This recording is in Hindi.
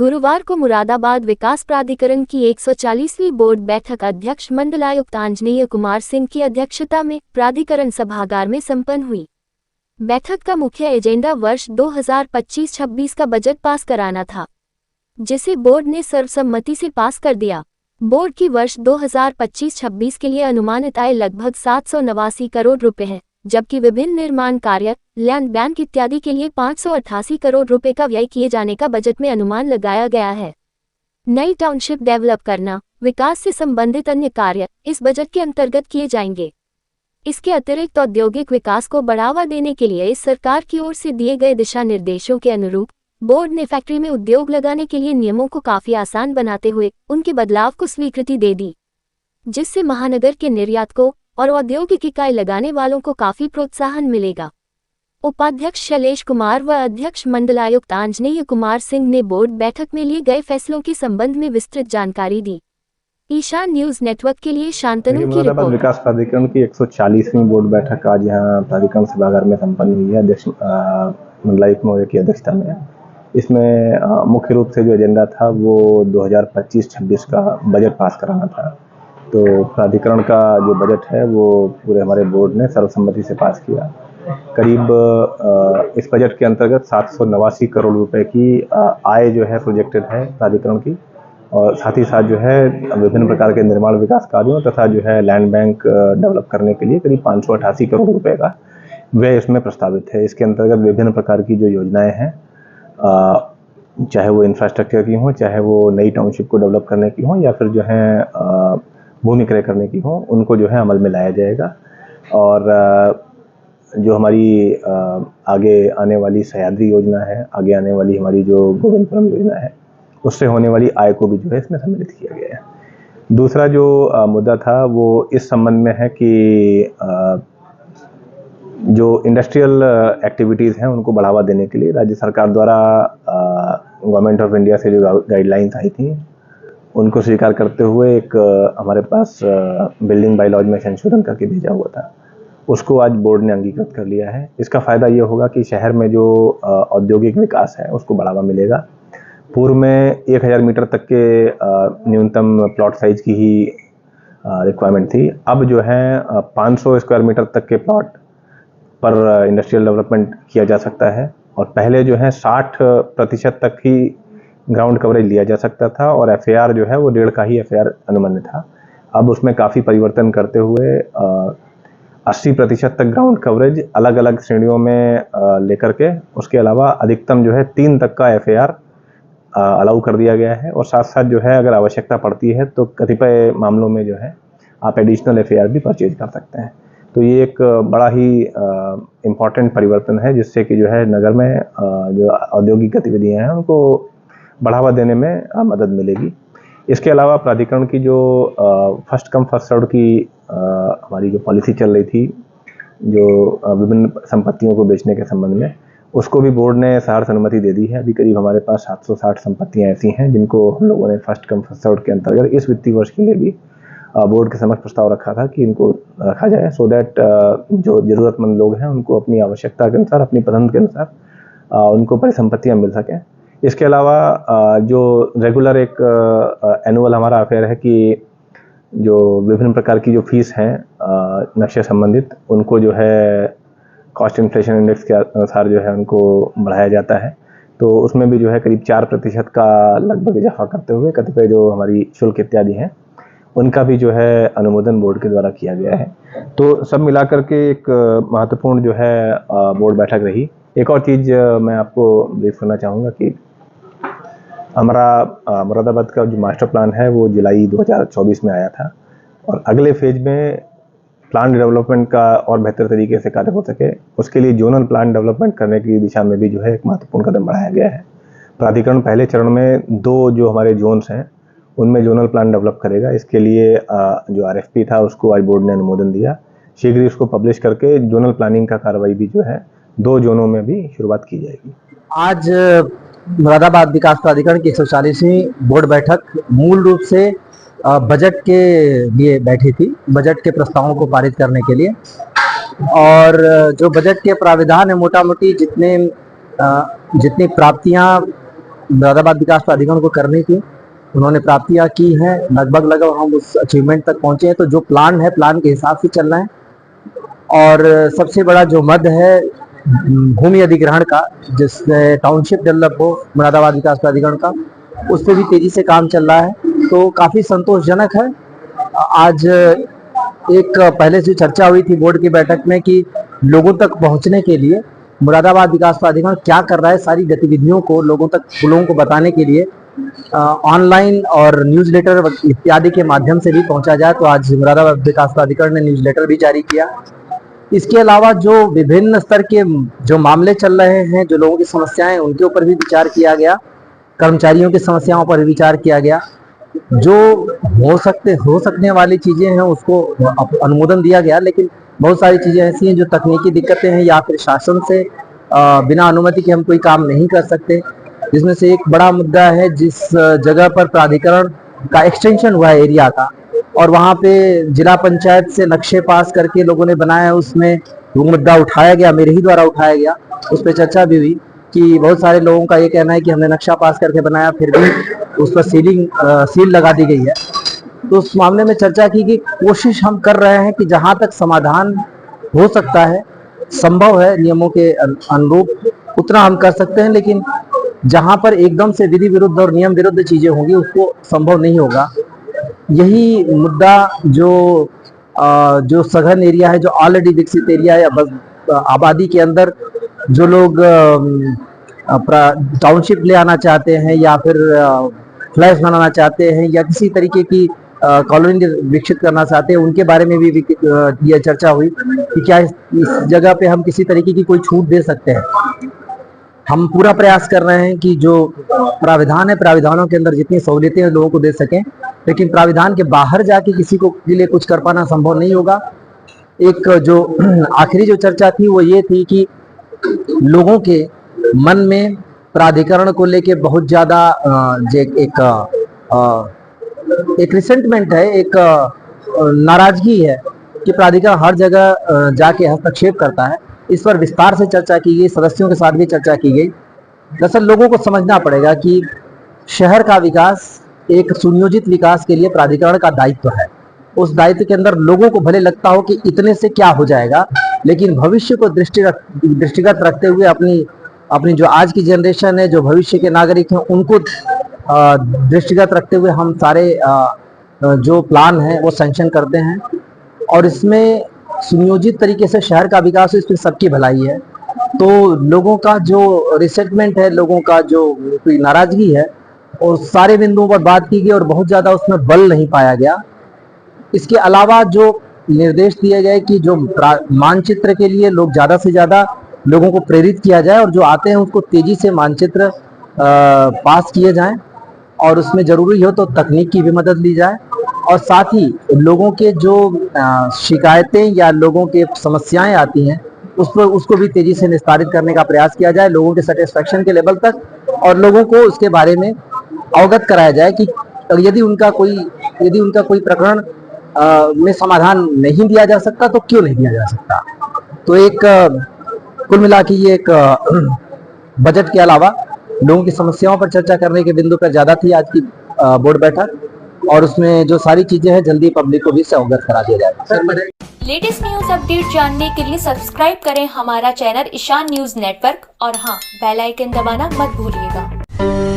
गुरुवार को मुरादाबाद विकास प्राधिकरण की 140वीं बोर्ड बैठक अध्यक्ष मंडलायुक्त आंजनेय कुमार सिंह की अध्यक्षता में प्राधिकरण सभागार में संपन्न हुई। बैठक का मुख्य एजेंडा वर्ष 2025-26 का बजट पास कराना था, जिसे बोर्ड ने सर्वसम्मति से पास कर दिया। बोर्ड की वर्ष 2025-26 के लिए अनुमानित आय लगभग 789 करोड़ रुपए है, जबकि विभिन्न निर्माण कार्य, लैंड बैंक इत्यादि के लिए 588 करोड़ रुपए का व्यय किए जाने का बजट में अनुमान लगाया गया है। नई टाउनशिप डेवलप करना, विकास से संबंधित अन्य कार्य इस बजट के अंतर्गत किए जाएंगे। इसके अतिरिक्त औद्योगिक विकास को बढ़ावा देने के लिए इस सरकार की ओर से दिए गए दिशा निर्देशों के अनुरूप बोर्ड ने फैक्ट्री में उद्योग लगाने के लिए नियमों को काफी आसान बनाते हुए उनके बदलाव को स्वीकृति दे दी, जिससे महानगर के निर्यातकों और औद्योगिक इकाई लगाने वालों को काफी प्रोत्साहन मिलेगा। उपाध्यक्ष शैलेश कुमार व अध्यक्ष मंडलायुक्त आंजनेय कुमार सिंह ने बोर्ड बैठक में लिए गए फैसलों के संबंध में विस्तृत जानकारी दी। ईशान न्यूज नेटवर्क के लिए शांतनु की रिपोर्ट। विकास प्राधिकरण की 140वीं बोर्ड बैठक आज यहाँ प्राधिकरण सभागार में संपन्न हुई है, अध्यक्ष मंडलायुक्त महोदय की अध्यक्षता में। इसमें मुख्य रूप से जो एजेंडा था वो 2025-26 का बजट पास कराना था। तो प्राधिकरण का जो बजट है वो पूरे हमारे बोर्ड ने सर्वसम्मति से पास किया। करीब इस बजट के अंतर्गत 789 करोड़ रुपए की आय जो है प्रोजेक्टेड है प्राधिकरण की, और साथ ही साथ जो है विभिन्न प्रकार के निर्माण विकास कार्यों तथा जो है लैंड बैंक डेवलप करने के लिए करीब 588 करोड़ रुपए का व्यय इसमें प्रस्तावित है। इसके अंतर्गत विभिन्न प्रकार की जो योजनाएं हैं, चाहे वो इंफ्रास्ट्रक्चर की हो, चाहे वो नई टाउनशिप को डेवलप करने की हो, या फिर जो है भूमि क्रय करने की हो, उनको जो है अमल में लाया जाएगा। और जो हमारी आगे आने वाली सह्याद्री योजना है, आगे आने वाली हमारी जो गोविंदपुरम योजना है, उससे होने वाली आय को भी जो है इसमें सम्मिलित किया गया है। दूसरा जो मुद्दा था वो इस संबंध में है कि जो इंडस्ट्रियल एक्टिविटीज़ हैं उनको बढ़ावा देने के लिए राज्य सरकार द्वारा गवर्नमेंट ऑफ इंडिया से जो गाइडलाइंस आई थी उनको स्वीकार करते हुए एक हमारे पास बिल्डिंग बायलॉज में संशोधन करके भेजा हुआ था, उसको आज बोर्ड ने अंगीकृत कर लिया है। इसका फ़ायदा ये होगा कि शहर में जो औद्योगिक विकास है उसको बढ़ावा मिलेगा। पूर्व में 1000 मीटर तक के न्यूनतम प्लॉट साइज की ही रिक्वायरमेंट थी। अब जो है 500 स्क्वायर मीटर तक के प्लॉट पर इंडस्ट्रियल डेवलपमेंट किया जा सकता है, और पहले जो है 60% तक ही ग्राउंड कवरेज लिया जा सकता था, और एफएआर जो है वो 1.5 का ही एफएआर अनुमन्य था। अब उसमें काफ़ी परिवर्तन करते हुए 80% तक ग्राउंड कवरेज अलग अलग श्रेणियों में लेकर के, उसके अलावा अधिकतम जो है 3 तक का एफएआर अलाउ कर दिया गया है। और साथ साथ जो है अगर आवश्यकता पड़ती है तो कतिपय मामलों में जो है आप एडिशनल एफएआर भी परचेज कर सकते हैं। तो ये एक बड़ा ही इम्पॉर्टेंट परिवर्तन है, जिससे कि जो है नगर में जो औद्योगिक गतिविधियां हैं उनको बढ़ावा देने में मदद मिलेगी। इसके अलावा प्राधिकरण की जो फर्स्ट कम फर्स्ट सर्व की हमारी जो पॉलिसी चल रही थी, जो विभिन्न संपत्तियों को बेचने के संबंध में, उसको भी बोर्ड ने सहर्ष अनुमति दे दी है। अभी करीब हमारे पास 760 संपत्तियां ऐसी हैं जिनको हम लोगों ने फर्स्ट कम फर्स्ट सर्व के अंतर्गत इस वित्तीय वर्ष के लिए भी बोर्ड के समक्ष प्रस्ताव रखा था कि इनको रखा जाए, सो दैट जो ज़रूरतमंद लोग हैं उनको अपनी आवश्यकता के अनुसार, अपनी पसंद के अनुसार उनको परिसंपत्तियां मिल सकें। इसके अलावा जो रेगुलर एक एनुअल हमारा अफेयर है कि जो विभिन्न प्रकार की जो फीस हैं नक्शे संबंधित, उनको जो है कॉस्ट इन्फ्लेशन इंडेक्स के अनुसार जो है उनको बढ़ाया जाता है। तो उसमें भी जो है करीब 4% का लगभग इजाफा करते हुए कतिपय जो हमारी शुल्क इत्यादि हैं उनका भी जो है अनुमोदन बोर्ड के द्वारा किया गया है। तो सब मिलाकर के एक महत्वपूर्ण जो है बोर्ड बैठक रही। एक और चीज़ मैं आपको ब्रीफ करना चाहूँगा कि हमारा मुरादाबाद का जो मास्टर प्लान है वो जुलाई 2024 में आया था, और अगले फेज में प्लान डेवलपमेंट का और बेहतर तरीके से कार्य हो सके उसके लिए जोनल प्लान डेवलपमेंट करने की दिशा में भी जो है एक महत्वपूर्ण कदम बढ़ाया गया है। प्राधिकरण पहले चरण में 2 जो हमारे जोन्स हैं उनमें जोनल प्लान डेवलप करेगा। इसके लिए जो आरएफपी था उसको आज बोर्ड ने अनुमोदन दिया। शीघ्र ही उसको पब्लिश करके जोनल प्लानिंग का कार्रवाई भी जो है 2 जोनों में भी शुरुआत की जाएगी। आज मुरादाबाद विकास प्राधिकरण की 140वीं बोर्ड बैठक मूल रूप से बजट के लिए बैठी थी, बजट के प्रस्तावों को पारित करने के लिए। और जो बजट के प्राविधान है, मोटा मोटी जितनी प्राप्तियां मुरादाबाद विकास प्राधिकरण को करनी थी, उन्होंने प्राप्तियां की हैं। लगभग हम उस अचीवमेंट तक पहुंचे हैं। तो जो प्लान है, प्लान के हिसाब से चलना है। और सबसे बड़ा जो मद है भूमि अधिग्रहण का, जिससे टाउनशिप डेवलप हो मुरादाबाद विकास प्राधिकरण का, उस पर भी तेजी से काम चल रहा है। तो काफी संतोषजनक है। आज एक पहले से चर्चा हुई थी बोर्ड की बैठक में कि लोगों तक पहुंचने के लिए मुरादाबाद विकास प्राधिकरण क्या कर रहा है, सारी गतिविधियों को लोगों को बताने के लिए ऑनलाइन और न्यूज़लेटर इत्यादि के माध्यम से भी पहुंचा जाए। तो आज मुरादाबाद विकास प्राधिकरण ने न्यूज़लेटर भी जारी किया। इसके अलावा जो विभिन्न स्तर के जो मामले चल रहे हैं, जो लोगों की समस्याएं, उनके ऊपर भी विचार किया गया। कर्मचारियों की समस्याओं पर भी विचार किया गया। जो हो सकने वाली चीजें हैं उसको अनुमोदन दिया गया, लेकिन बहुत सारी चीजें ऐसी हैं जो तकनीकी दिक्कतें हैं या फिर शासन से बिना अनुमति के हम कोई काम नहीं कर सकते। जिसमें से एक बड़ा मुद्दा है, जिस जगह पर प्राधिकरण का एक्सटेंशन हुआ है एरिया का, और वहां पे जिला पंचायत से नक्शे पास करके लोगों ने बनाया, उसमें वो मुद्दा उठाया गया, मेरे ही द्वारा उठाया गया। उस पर चर्चा भी हुई कि बहुत सारे लोगों का ये कहना है कि हमने नक्शा पास करके बनाया, फिर भी उस पर सील लगा दी गई है। तो उस मामले में चर्चा की कि कोशिश हम कर रहे हैं कि जहां तक समाधान हो सकता है, संभव है नियमों के अनुरूप, उतना हम कर सकते हैं। लेकिन जहां पर एकदम से विधि विरुद्ध और नियम विरुद्ध चीजें होंगी, उसको संभव नहीं होगा। यही मुद्दा जो सघन एरिया है, जो ऑलरेडी विकसित एरिया है, बस आबादी के अंदर जो लोग टाउनशिप ले आना चाहते हैं या फिर फ्लैट्स बनाना चाहते हैं या किसी तरीके की कॉलोनी विकसित करना चाहते हैं, उनके बारे में भी यह चर्चा हुई कि क्या इस जगह पे हम किसी तरीके की कोई छूट दे सकते हैं। हम पूरा प्रयास कर रहे हैं कि जो प्राविधान है, प्राविधानों के अंदर जितनी सहूलियतें लोगों को दे सकें, लेकिन प्राविधान के बाहर जाके किसी को के लिए कुछ कर पाना संभव नहीं होगा। एक जो आखिरी जो चर्चा थी वो ये थी कि लोगों के मन में प्राधिकरण को लेके बहुत ज्यादा एक रिसेंटमेंट है, एक नाराजगी है कि प्राधिकरण हर जगह जाके हस्तक्षेप करता है। इस पर विस्तार से चर्चा की गई, सदस्यों के साथ भी चर्चा की गई। दरअसल लोगों को समझना पड़ेगा कि शहर का विकास एक सुनियोजित विकास के लिए प्राधिकरण का दायित्व है। उस दायित्व के अंदर लोगों को भले लगता हो कि इतने से क्या हो जाएगा, लेकिन भविष्य को दृष्टिगत रखते हुए अपनी जो आज की जनरेशन है, जो भविष्य के नागरिक हैं, उनको दृष्टिगत रखते हुए हम सारे जो प्लान है वो सैंक्शन करते हैं। और इसमें सुनियोजित तरीके से शहर का विकास, इसमें सबकी भलाई है। तो लोगों का जो रिसेंटमेंट है, लोगों का जो कोई नाराजगी है, और सारे बिंदुओं पर बात की गई और बहुत ज्यादा उसमें बल नहीं पाया गया। इसके अलावा जो निर्देश दिए गए कि जो मानचित्र के लिए लोग ज्यादा से ज्यादा लोगों को प्रेरित किया जाए और जो आते हैं उसको तेजी से मानचित्र पास किए जाएं, और उसमें जरूरी हो तो तकनीक की भी मदद ली जाए, और साथ ही लोगों के जो शिकायतें या लोगों के समस्याएं आती हैं उसको भी तेजी से निस्तारित करने का प्रयास किया जाए, लोगों के सेटिस्फेक्शन के लेवल तक, और लोगों को उसके बारे में अवगत कराया जाए कि यदि उनका कोई प्रकरण में समाधान नहीं दिया जा सकता तो क्यों नहीं दिया जा सकता। तो एक कुल मिला के ये एक बजट के अलावा लोगों की समस्याओं पर चर्चा करने के बिंदु पर ज्यादा थी आज की बोर्ड बैठक, और उसमें जो सारी चीजें हैं जल्दी पब्लिक को भी से अवगत करा दिया जाए। लेटेस्ट न्यूज अपडेट जानने के लिए सब्सक्राइब करें हमारा चैनल ईशान न्यूज नेटवर्क, और हाँ, बेल आइकन दबाना मत भूलिएगा।